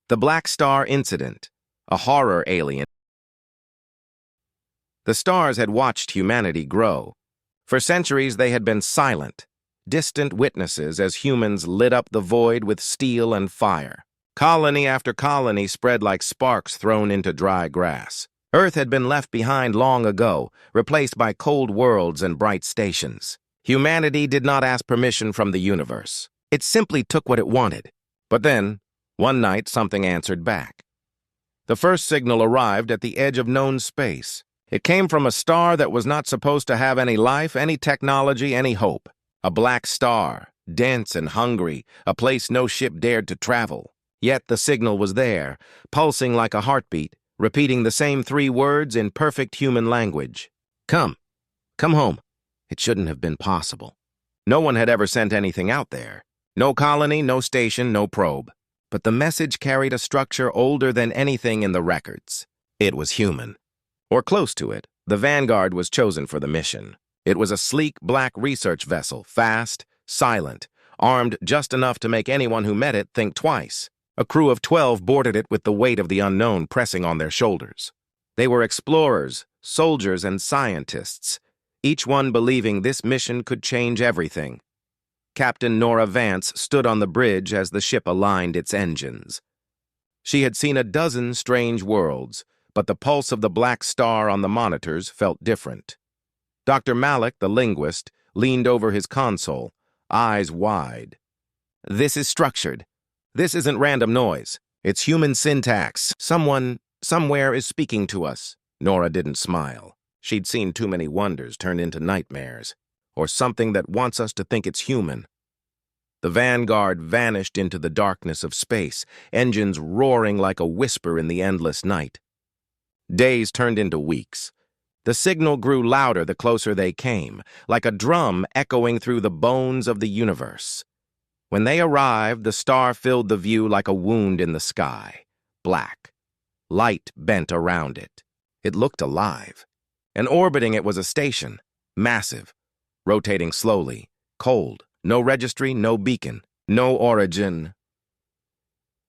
The Black Star Incident, a horror alien. The stars had watched humanity grow. For centuries they had been silent, distant witnesses as humans lit up the void with steel and fire. Colony after colony spread like sparks thrown into dry grass. Earth had been left behind long ago, replaced by cold worlds and bright stations. Humanity did not ask permission from the universe. It simply took what it wanted. But then, one night, something answered back. The first signal arrived at the edge of known space. It came from a star that was not supposed to have any life, any technology, any hope. A black star, dense and hungry, a place no ship dared to travel. Yet the signal was there, pulsing like a heartbeat, repeating the same 3 words in perfect human language. Come home. It shouldn't have been possible. No one had ever sent anything out there. No colony, no station, no probe. But the message carried a structure older than anything in the records. It was human. Or close to it. The Vanguard was chosen for the mission. It was a sleek black research vessel, fast, silent, armed just enough to make anyone who met it think twice. A crew of 12 boarded it with the weight of the unknown pressing on their shoulders. They were explorers, soldiers, and scientists, each one believing this mission could change everything. Captain Nora Vance stood on the bridge as the ship aligned its engines. She had seen a dozen strange worlds, but the pulse of the black star on the monitors felt different. Dr. Malik, the linguist, leaned over his console, eyes wide. This is structured. This isn't random noise. It's human syntax. Someone, somewhere is speaking to us. Nora didn't smile. She'd seen too many wonders turn into nightmares, or something that wants us to think it's human. The Vanguard vanished into the darkness of space, engines roaring like a whisper in the endless night. Days turned into weeks. The signal grew louder the closer they came, like a drum echoing through the bones of the universe. When they arrived, the star filled the view like a wound in the sky, black. Light bent around it. It looked alive. And orbiting it was a station, massive, rotating slowly, cold, no registry, no beacon, no origin.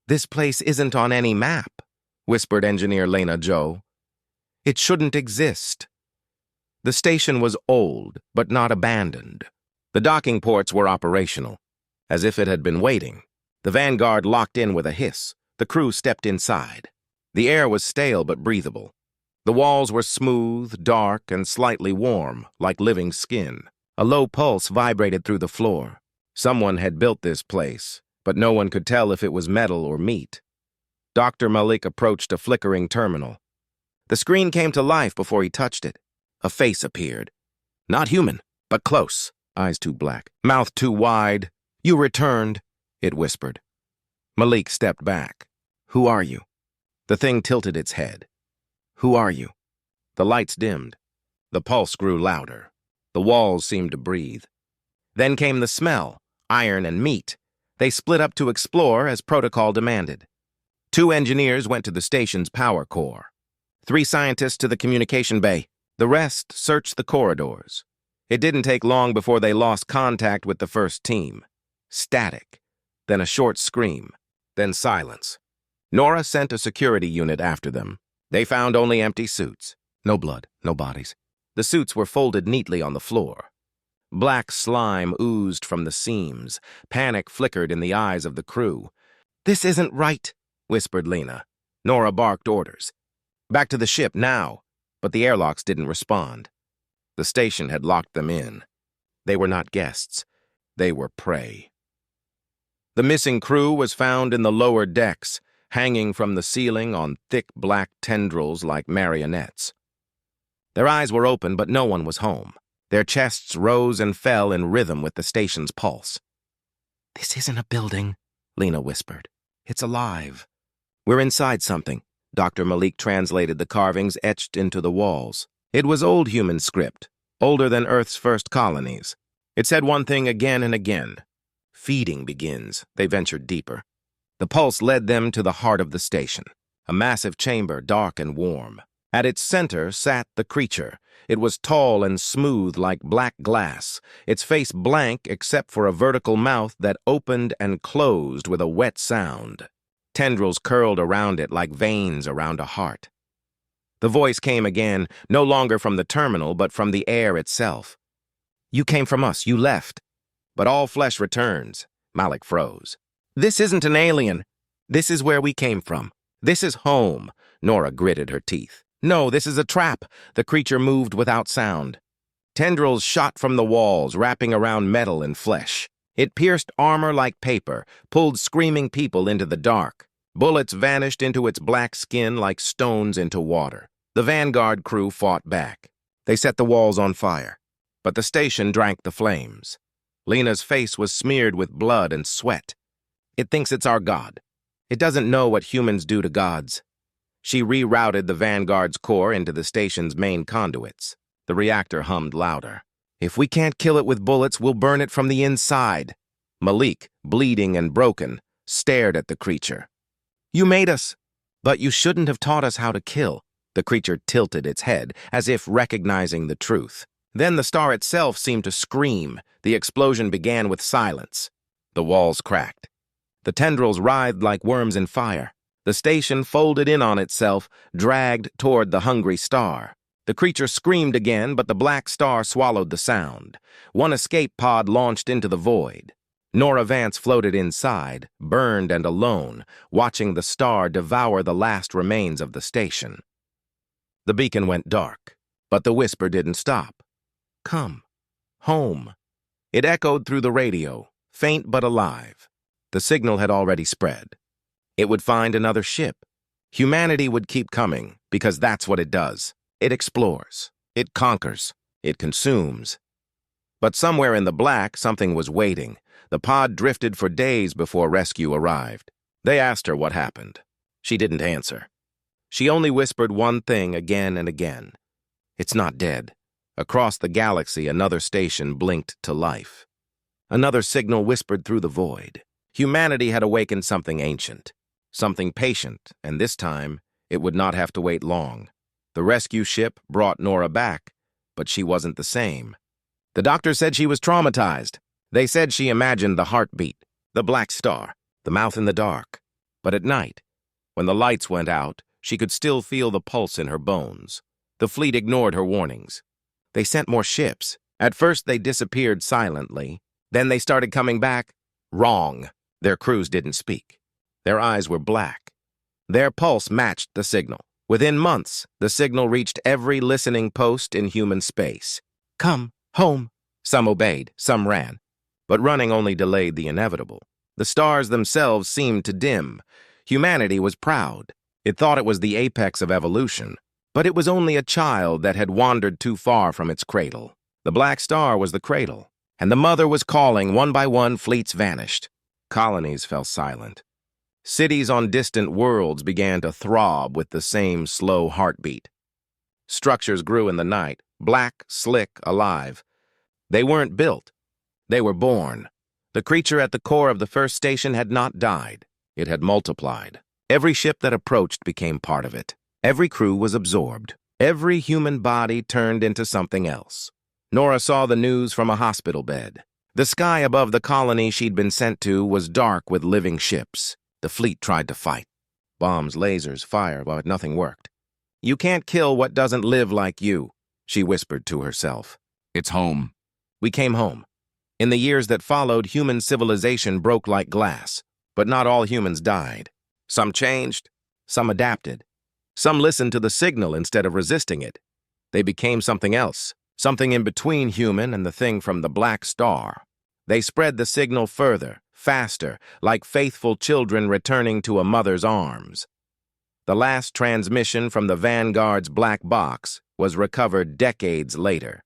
This place isn't on any map, whispered engineer Lena Joe. It shouldn't exist. The station was old, but not abandoned. The docking ports were operational, as if it had been waiting. The Vanguard locked in with a hiss. The crew stepped inside. The air was stale but breathable. The walls were smooth, dark, and slightly warm, like living skin. A low pulse vibrated through the floor. Someone had built this place, but no one could tell if it was metal or meat. Dr. Malik approached a flickering terminal. The screen came to life before he touched it. A face appeared. Not human, but close. Eyes too black, mouth too wide. You returned, it whispered. Malik stepped back. Who are you? The thing tilted its head. Who are you? The lights dimmed. The pulse grew louder. The walls seemed to breathe. Then came the smell, iron and meat. They split up to explore as protocol demanded. 2 engineers went to the station's power core. 3 scientists to the communication bay. The rest searched the corridors. It didn't take long before they lost contact with the first team. Static, then a short scream, then silence. Nora sent a security unit after them. They found only empty suits. No blood, no bodies. The suits were folded neatly on the floor. Black slime oozed from the seams. Panic flickered in the eyes of the crew. This isn't right, whispered Lena. Nora barked orders. Back to the ship now. But the airlocks didn't respond. The station had locked them in. They were not guests. They were prey. The missing crew was found in the lower decks, hanging from the ceiling on thick black tendrils like marionettes. Their eyes were open, but no one was home. Their chests rose and fell in rhythm with the station's pulse. This isn't a building, Lena whispered. It's alive. We're inside something. Dr. Malik translated the carvings etched into the walls. It was old human script, older than Earth's first colonies. It said one thing again and again. Feeding begins. They ventured deeper. The pulse led them to the heart of the station, a massive chamber, dark and warm. At its center sat the creature. It was tall and smooth like black glass, its face blank except for a vertical mouth that opened and closed with a wet sound. tendrils curled around it like veins around a heart. The voice came again, no longer from the terminal, but from the air itself. "You came from us, you left. But all flesh returns." Malik froze. "This isn't an alien. This is where we came from. This is home." Nora gritted her teeth. "No, this is a trap." The creature moved without sound. Tendrils shot from the walls, wrapping around metal and flesh. It pierced armor like paper, pulled screaming people into the dark. Bullets vanished into its black skin like stones into water. The Vanguard crew fought back. They set the walls on fire, but the station drank the flames. Lena's face was smeared with blood and sweat. "It thinks it's our god. It doesn't know what humans do to gods." She rerouted the Vanguard's core into the station's main conduits. The reactor hummed louder. "If we can't kill it with bullets, we'll burn it from the inside." Malik, bleeding and broken, stared at the creature. "You made us, but you shouldn't have taught us how to kill." The creature tilted its head, as if recognizing the truth. Then the star itself seemed to scream. The explosion began with silence. The walls cracked. The tendrils writhed like worms in fire. The station folded in on itself, dragged toward the hungry star. The creature screamed again, but the black star swallowed the sound. One escape pod launched into the void. Nora Vance floated inside, burned and alone, watching the star devour the last remains of the station. The beacon went dark, but the whisper didn't stop. "Come. Home." It echoed through the radio, faint but alive. The signal had already spread. It would find another ship. Humanity would keep coming, because that's what it does. It explores. It conquers. It consumes. But somewhere in the black, something was waiting. The pod drifted for days before rescue arrived. They asked her what happened. She didn't answer. She only whispered one thing again and again. "It's not dead." Across the galaxy, another station blinked to life. Another signal whispered through the void. Humanity had awakened something ancient, something patient, and this time, it would not have to wait long. The rescue ship brought Nora back, but she wasn't the same. The doctor said she was traumatized. They said she imagined the heartbeat, the black star, the mouth in the dark. But at night, when the lights went out, she could still feel the pulse in her bones. The fleet ignored her warnings. They sent more ships. At first, they disappeared silently. Then they started coming back. Wrong. Their crews didn't speak. Their eyes were black. Their pulse matched the signal. Within months, the signal reached every listening post in human space. "Come, home." Some obeyed, some ran. But running only delayed the inevitable. The stars themselves seemed to dim. Humanity was proud. It thought it was the apex of evolution. But it was only a child that had wandered too far from its cradle. The black star was the cradle, and the mother was calling. One by one, fleets vanished. Colonies fell silent. Cities on distant worlds began to throb with the same slow heartbeat. Structures grew in the night, black, slick, alive. They weren't built. They were born. The creature at the core of the first station had not died. It had multiplied. Every ship that approached became part of it. Every crew was absorbed. Every human body turned into something else. Nora saw the news from a hospital bed. The sky above the colony she'd been sent to was dark with living ships. The fleet tried to fight. Bombs, lasers, fire, but nothing worked. "You can't kill what doesn't live like you," she whispered to herself. "It's home." We came home. In the years that followed, human civilization broke like glass. But not all humans died. Some changed. Some adapted. Some listened to the signal instead of resisting it. They became something else, something in between human and the thing from the black star. They spread the signal further, faster, like faithful children returning to a mother's arms. The last transmission from the Vanguard's black box was recovered decades later.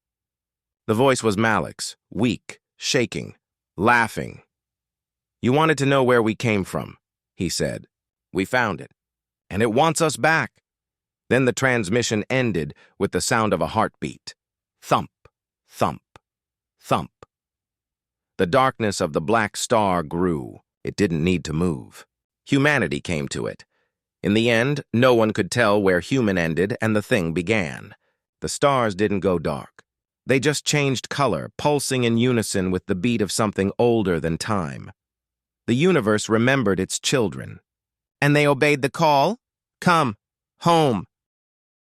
The voice was Malik's, weak, shaking, laughing. "You wanted to know where we came from," he said. "We found it, and it wants us back." Then the transmission ended with the sound of a heartbeat. Thump, thump, thump. The darkness of the black star grew. It didn't need to move. Humanity came to it. In the end, no one could tell where human ended and the thing began. The stars didn't go dark. They just changed color, pulsing in unison with the beat of something older than time. The universe remembered its children. and they obeyed the call. Come, home,